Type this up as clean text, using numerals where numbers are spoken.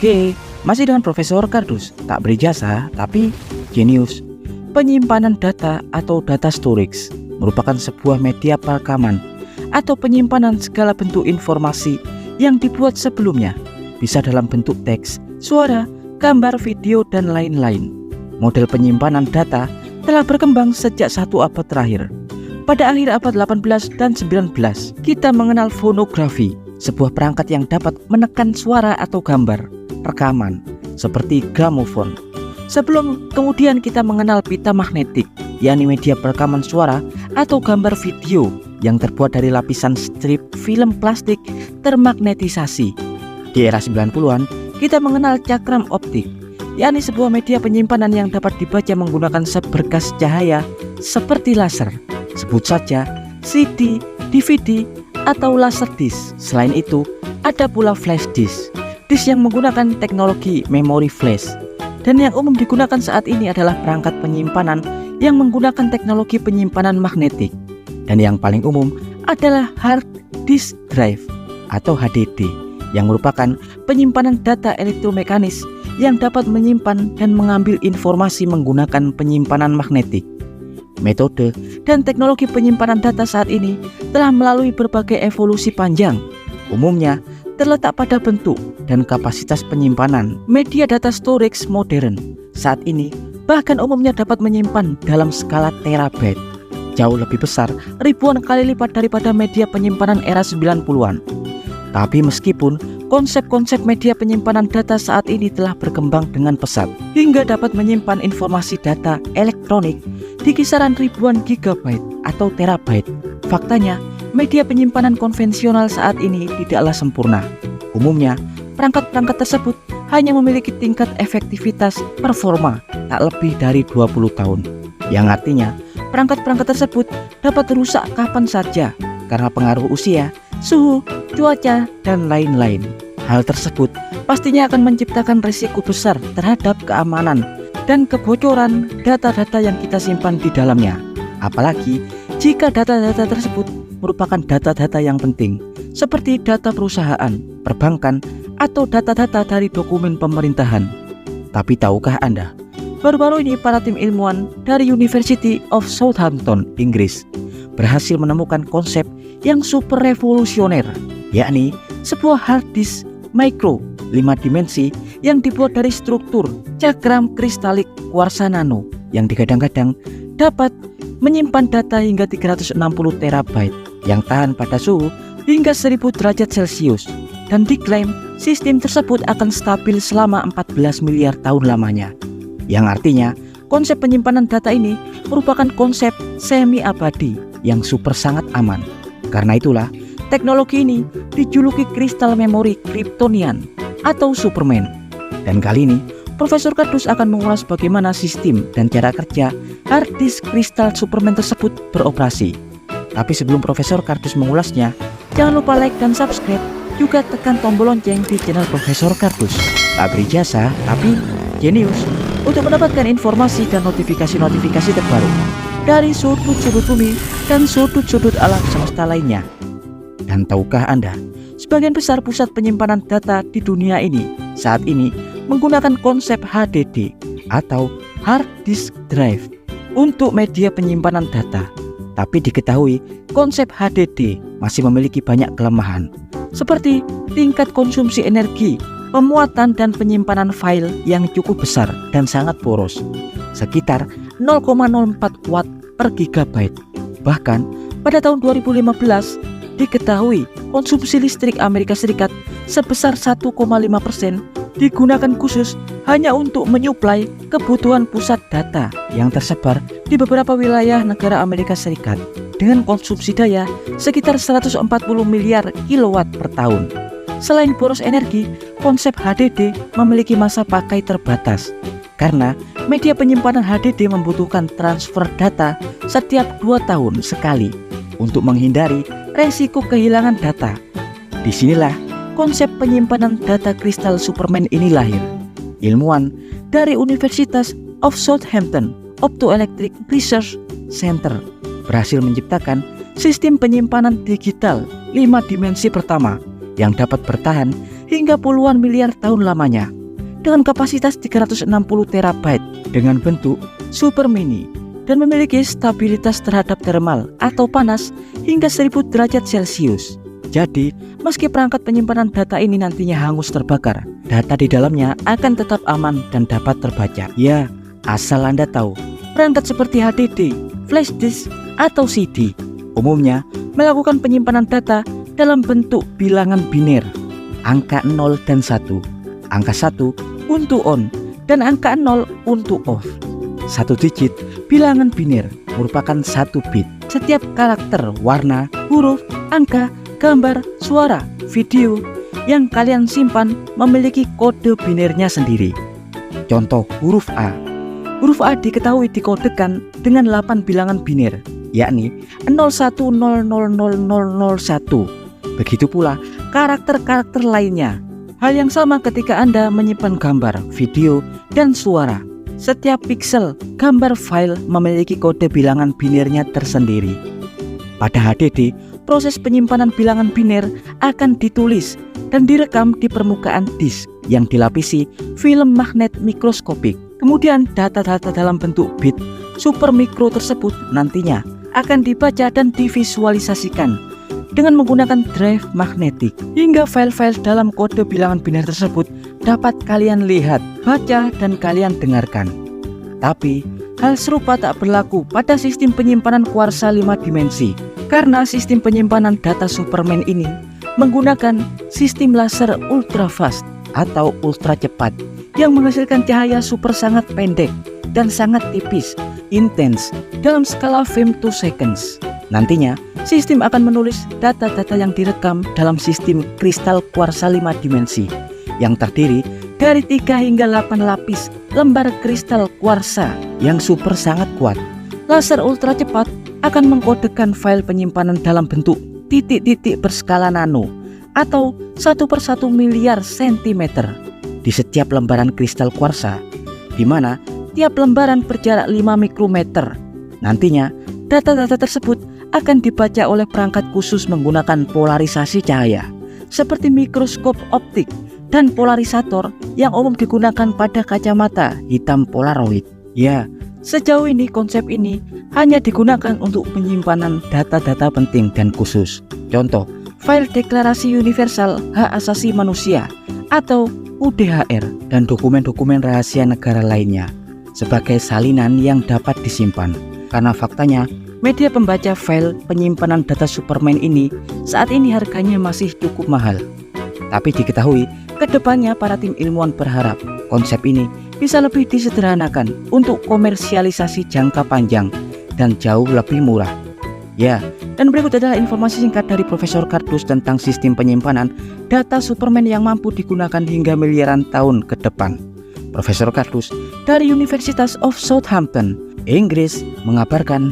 Oke, masih dengan Profesor Kardus, tak berijazah tapi jenius. Penyimpanan data atau data storage merupakan sebuah media perekaman atau penyimpanan segala bentuk informasi yang dibuat sebelumnya, bisa dalam bentuk teks, suara, gambar, video, dan lain-lain. Model penyimpanan data telah berkembang sejak 1 abad terakhir. Pada akhir abad 18 dan 19, kita mengenal fonografi, sebuah perangkat yang dapat menekan suara atau gambar rekaman seperti gramofon. Sebelum kemudian kita mengenal pita magnetik, yakni media perekaman suara atau gambar video yang terbuat dari lapisan strip film plastik termagnetisasi. Di era 90-an, kita mengenal cakram optik, yakni sebuah media penyimpanan yang dapat dibaca menggunakan seberkas cahaya seperti laser. Sebut saja CD, DVD, atau laserdisc. Selain itu, ada pula flash disk yang menggunakan teknologi memori flash. Dan yang umum digunakan saat ini adalah perangkat penyimpanan yang menggunakan teknologi penyimpanan magnetik. Dan yang paling umum adalah hard disk drive atau HDD, yang merupakan penyimpanan data elektromekanis yang dapat menyimpan dan mengambil informasi menggunakan penyimpanan magnetik. Metode dan teknologi penyimpanan data saat ini telah melalui berbagai evolusi panjang. Umumnya terletak pada bentuk dan kapasitas penyimpanan. Media data storage modern saat ini bahkan umumnya dapat menyimpan dalam skala terabyte, jauh lebih besar ribuan kali lipat daripada media penyimpanan era 90-an. Tapi meskipun konsep-konsep media penyimpanan data saat ini telah berkembang dengan pesat hingga dapat menyimpan informasi data elektronik di kisaran ribuan gigabyte atau terabyte, faktanya media penyimpanan konvensional saat ini tidaklah sempurna. Umumnya, perangkat-perangkat tersebut hanya memiliki tingkat efektivitas performa tak lebih dari 20 tahun. Yang artinya, perangkat-perangkat tersebut dapat rusak kapan saja karena pengaruh usia, suhu, cuaca, dan lain-lain. Hal tersebut pastinya akan menciptakan risiko besar terhadap keamanan dan kebocoran data-data yang kita simpan di dalamnya. Apalagi jika data-data tersebut merupakan data-data yang penting, seperti data perusahaan, perbankan, atau data-data dari dokumen pemerintahan. Tapi tahukah Anda, baru-baru ini para tim ilmuwan dari University of Southampton, Inggris, berhasil menemukan konsep yang super revolusioner, yakni sebuah hard disk micro 5 dimensi yang dibuat dari struktur cakram kristalik kuarsa nano yang digadang-gadang dapat menyimpan data hingga 360 terabyte yang tahan pada suhu hingga 1000 derajat Celcius, dan diklaim sistem tersebut akan stabil selama 14 miliar tahun lamanya. Yang artinya konsep penyimpanan data ini merupakan konsep semi abadi yang super sangat aman. Karena itulah teknologi ini dijuluki kristal memori Kryptonian atau Superman. Dan kali ini Profesor Kardus akan mengulas bagaimana sistem dan cara kerja hard disk kristal Superman tersebut beroperasi. Tapi sebelum Profesor Kardus mengulasnya, jangan lupa like dan subscribe, juga tekan tombol lonceng di channel Profesor Kardus. Tak berijazah tapi jenius, untuk mendapatkan informasi dan notifikasi-notifikasi terbaru dari sudut-sudut bumi dan sudut-sudut alam semesta lainnya. Dan tahukah Anda, sebagian besar pusat penyimpanan data di dunia ini saat ini menggunakan konsep HDD atau hard disk drive untuk media penyimpanan data. Tapi diketahui konsep HDD masih memiliki banyak kelemahan, seperti tingkat konsumsi energi, pemuatan dan penyimpanan file yang cukup besar dan sangat boros, sekitar 0,04 watt per gigabyte. Bahkan pada tahun 2015 diketahui konsumsi listrik Amerika Serikat sebesar 1,5% digunakan khusus hanya untuk menyuplai kebutuhan pusat data yang tersebar di beberapa wilayah negara Amerika Serikat dengan konsumsi daya sekitar 140 miliar kilowatt per tahun. Selain boros energi, konsep HDD memiliki masa pakai terbatas karena media penyimpanan HDD membutuhkan transfer data setiap 2 tahun sekali untuk menghindari resiko kehilangan data. Disinilah konsep penyimpanan data kristal Superman ini lahir. Ilmuwan dari University of Southampton Optoelectric Research Center berhasil menciptakan sistem penyimpanan digital 5 dimensi pertama yang dapat bertahan hingga puluhan miliar tahun lamanya. Dengan kapasitas 360 terabyte dengan bentuk super mini dan memiliki stabilitas terhadap thermal atau panas hingga 1000 derajat Celcius. Jadi, meski perangkat penyimpanan data ini nantinya hangus terbakar, data di dalamnya akan tetap aman dan dapat terbaca. Ya, asal Anda tahu, perangkat seperti HDD, flash disk, atau CD umumnya melakukan penyimpanan data dalam bentuk bilangan biner, angka 0 dan 1, angka 1 untuk on dan angka 0 untuk off. Satu digit bilangan biner merupakan 1 bit. Setiap karakter, warna, huruf, angka, gambar, suara, video yang kalian simpan memiliki kode binernya sendiri. Contoh huruf A. Huruf A diketahui dikodekan dengan 8 bilangan biner, yakni 01000001. Begitu pula karakter-karakter lainnya. Hal yang sama ketika Anda menyimpan gambar, video, dan suara. Setiap pixel gambar file memiliki kode bilangan binernya tersendiri. Pada HDD, proses penyimpanan bilangan biner akan ditulis dan direkam di permukaan disk yang dilapisi film magnet mikroskopik. Kemudian data-data dalam bentuk bit super mikro tersebut nantinya akan dibaca dan divisualisasikan dengan menggunakan drive magnetik, hingga file-file dalam kode bilangan biner tersebut dapat kalian lihat, baca, dan kalian dengarkan. Tapi, hal serupa tak berlaku pada sistem penyimpanan kuarsa 5 dimensi, karena sistem penyimpanan data Superman ini menggunakan sistem laser ultra fast atau ultra cepat yang menghasilkan cahaya super sangat pendek dan sangat tipis, intens dalam skala femtoseconds. Nantinya, sistem akan menulis data-data yang direkam dalam sistem kristal kuarsa 5 dimensi yang terdiri dari 3 hingga 8 lapis lembar kristal kuarsa yang super sangat kuat. Laser ultra cepat akan mengkodekan file penyimpanan dalam bentuk titik-titik berskala nano atau 1/1 miliar sentimeter di setiap lembaran kristal kuarsa, di mana tiap lembaran berjarak 5 mikrometer. Nantinya, data-data tersebut akan dibaca oleh perangkat khusus menggunakan polarisasi cahaya seperti mikroskop optik dan polarisator yang umum digunakan pada kacamata hitam polaroid. Ya, sejauh ini konsep ini hanya digunakan untuk penyimpanan data-data penting dan khusus. Contoh, file Deklarasi Universal Hak Asasi Manusia atau UDHR dan dokumen-dokumen rahasia negara lainnya sebagai salinan yang dapat disimpan. Karena faktanya, media pembaca file penyimpanan data Superman ini saat ini harganya masih cukup mahal. Tapi diketahui, kedepannya para tim ilmuwan berharap konsep ini bisa lebih disederhanakan untuk komersialisasi jangka panjang dan jauh lebih murah. Ya, dan berikut adalah informasi singkat dari Profesor Kardus tentang sistem penyimpanan data Superman yang mampu digunakan hingga miliaran tahun ke depan. Profesor Kardus dari Universitas of Southampton, Inggris, mengabarkan.